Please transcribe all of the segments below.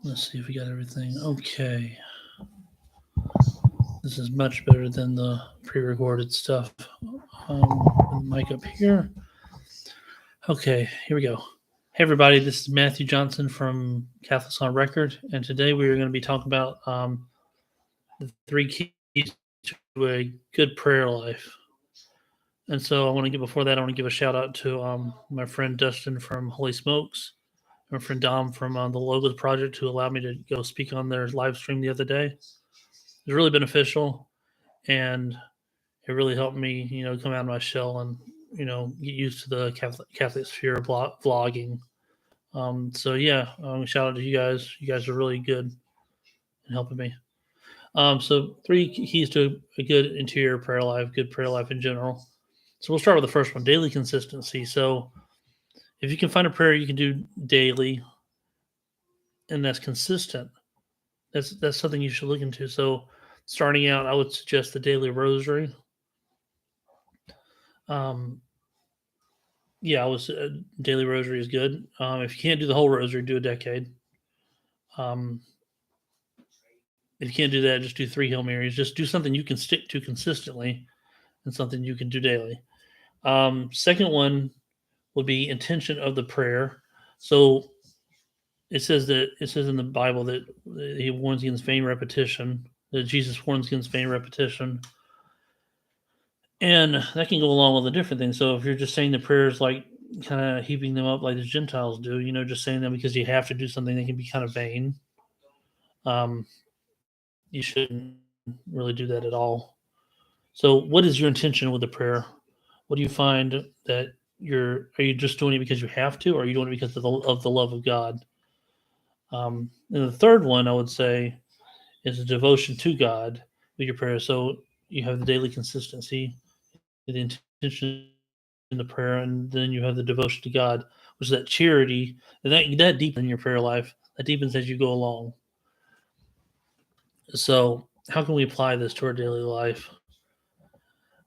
Let's see if we got everything. Okay. This is much better than the pre-recorded stuff. Put the mic up here. Okay, here we go. Hey everybody, this is Matthew Johnson from Catholics on Record, and today we are going to be talking about the three keys to a good prayer life. And so I want to give before that I want to give a shout out to my friend Dustin from Holy Smokes, my friend Dom from the Logos Project who allowed me to go speak on their live stream the other day. It was really beneficial, and it really helped me, come out of my shell and get used to the Catholic sphere of vlogging. So yeah, shout out to you guys. You guys are really good in helping me. So three keys to a good interior prayer life, good prayer life in general. So we'll start with the first one: daily consistency. So if you can find a prayer you can do daily and that's consistent, that's something you should look into. So starting out, I would suggest the daily rosary. Um, yeah, I was daily rosary is good. If you can't do the whole rosary, do a decade. Um, if you can't do that, just do 3 Hail Marys. Just do something you can stick to consistently and something you can do daily. Second one would be intention of the prayer. So it says in the Bible that he warns against vain repetition. That Jesus warns against vain repetition, and that can go along with a different thing. So if you're just saying the prayers like kind of heaping them up like the Gentiles do, just saying them because you have to do something, they can be kind of vain. Um, you shouldn't really do that at all. So, what is your intention with the prayer? What do you find that are you just doing it because you have to, or are you doing it because of the love of God? And the third one I would say is a devotion to God with your prayer. So you have the daily consistency, the intention in the prayer, and then you have the devotion to God, which is that charity, and that deepens in your prayer life. That deepens as you go along. So how can we apply this to our daily life? I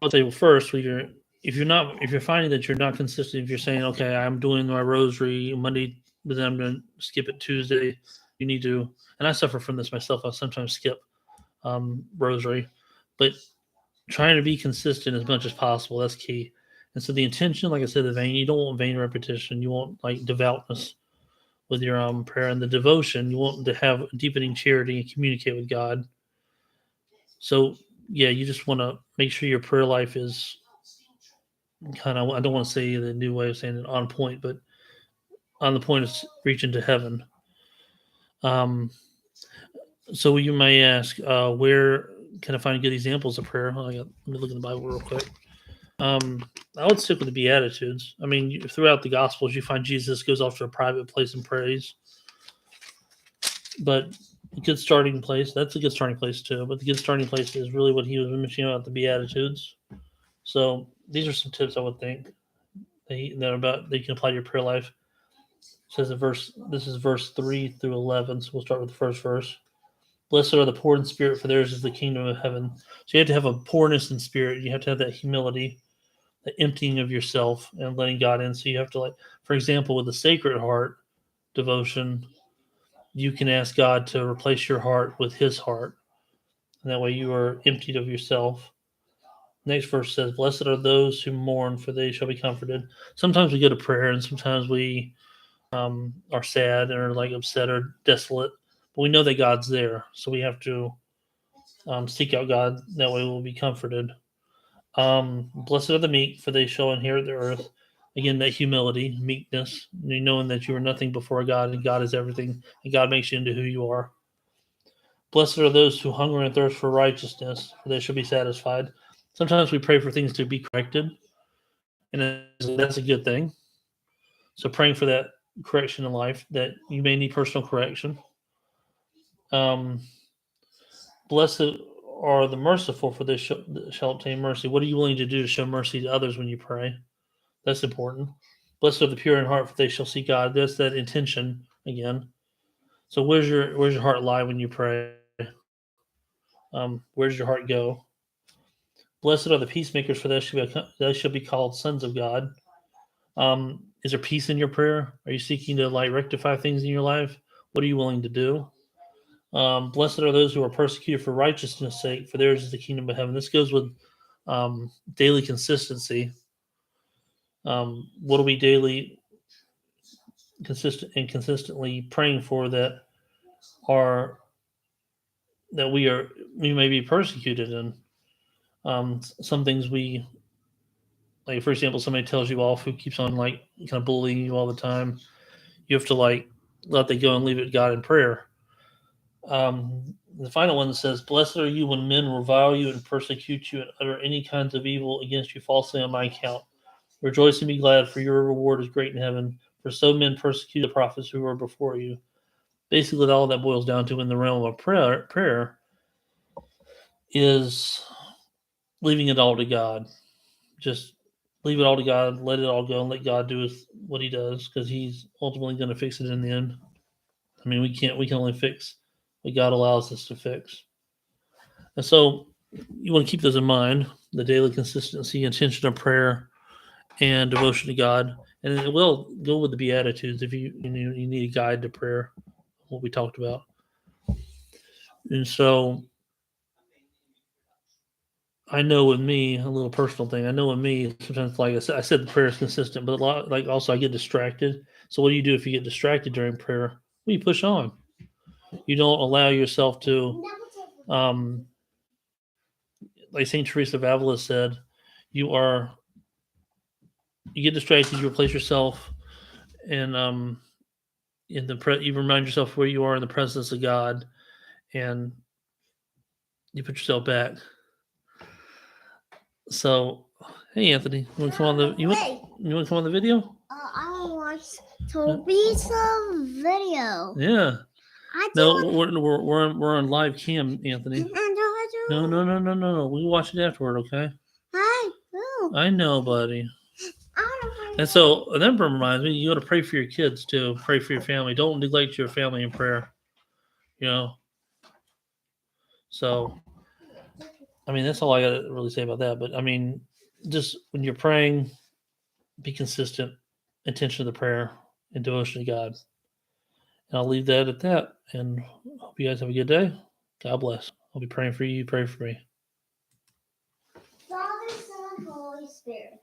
would say, well, first, if you're finding that you're not consistent, if you're saying, okay, I'm doing my rosary Monday, but then I'm going to skip it Tuesday, you need to. And I suffer from this myself. I sometimes skip rosary, but trying to be consistent as much as possible, that's key. And so the intention, like I said, the vain, you don't want vain repetition. You want like devoutness with your prayer, and the devotion. You want to have deepening charity and communicate with God. So yeah, you just want to make sure your prayer life is kind of, I don't want to say the new way of saying it, on point, but on the point of reaching to heaven. Um, so you may ask, where can I find good examples of prayer? Let me look in the Bible real quick. Um, I would stick with the Beatitudes. I mean, throughout the Gospels, you find Jesus goes off to a private place and prays. But a good starting place, that's a good starting place too. But the good starting place is really what he was mentioning about the Beatitudes. So these are some tips I would think that you can apply to your prayer life. It says this is verse 3 through 11. So we'll start with the first verse. Blessed are the poor in spirit, for theirs is the kingdom of heaven. So you have to have a poorness in spirit. You have to have that humility, the emptying of yourself and letting God in. So you have to, like, for example, with the Sacred Heart devotion, you can ask God to replace your heart with His heart. And that way you are emptied of yourself. Next verse says, blessed are those who mourn, for they shall be comforted. Sometimes we go to prayer and sometimes we are sad or like upset or desolate, but we know that God's there. So we have to seek out God. That way we'll be comforted. Blessed are the meek, for they shall inherit the earth. Again, that humility, meekness, knowing that you are nothing before God and God is everything, and God makes you into who you are. Blessed are those who hunger and thirst for righteousness, for they shall be satisfied. Sometimes we pray for things to be corrected, and that's a good thing. So praying for that correction in life, that you may need personal correction. Um, Blessed are the merciful, for they shall obtain mercy. What are you willing to do to show mercy to others when you pray? That's important. Blessed are the pure in heart, for they shall see God. That's that intention again. So where's your heart lie when you pray? Where's your heart go? Blessed are the peacemakers, for they shall be called sons of God. Is there peace in your prayer? Are you seeking to like rectify things in your life? What are you willing to do? Blessed are those who are persecuted for righteousness' sake, for theirs is the kingdom of heaven. This goes with daily consistency. What are we daily consistently praying for are that we may be persecuted in? Some things we like, for example, somebody tells you off who keeps on like kind of bullying you all the time. You have to like let that go and leave it to God in prayer. The final one says, "Blessed are you when men revile you and persecute you and utter any kinds of evil against you falsely on my account. Rejoice and be glad, for your reward is great in heaven. For so men persecute the prophets who were before you." Basically, all that boils down to in the realm of prayer is leaving it all to God. Just leave it all to God, let it all go, and let God do what He does, because He's ultimately going to fix it in the end. I mean, we can only fix what God allows us to fix. And so you want to keep those in mind: the daily consistency, intention of prayer, and devotion to God. And it will go with the Beatitudes if you need a guide to prayer, what we talked about. And so I know with me, a little personal thing, I know with me, sometimes, like I said the prayer is consistent, but a lot, like also I get distracted. So what do you do if you get distracted during prayer? Well, you push on. You don't allow yourself to, like St. Teresa of Avila said, you get distracted, you replace yourself in you remind yourself where you are in the presence of God, and you put yourself back. So, hey Anthony, you want to come on the you want to come on the video? I want to watch some video. Yeah. No, we're on live cam, Anthony. No. We watch it afterward, okay? I know, buddy. And so that reminds me, you got to pray for your kids too. Pray for your family. Don't neglect your family in prayer. You know. So, I mean, that's all I got to really say about that. But I mean, just when you're praying, be consistent, intention of the prayer, and devotion to God. And I'll leave that at that. And hope you guys have a good day. God bless. I'll be praying for you. Pray for me. Father, Son, Holy Spirit.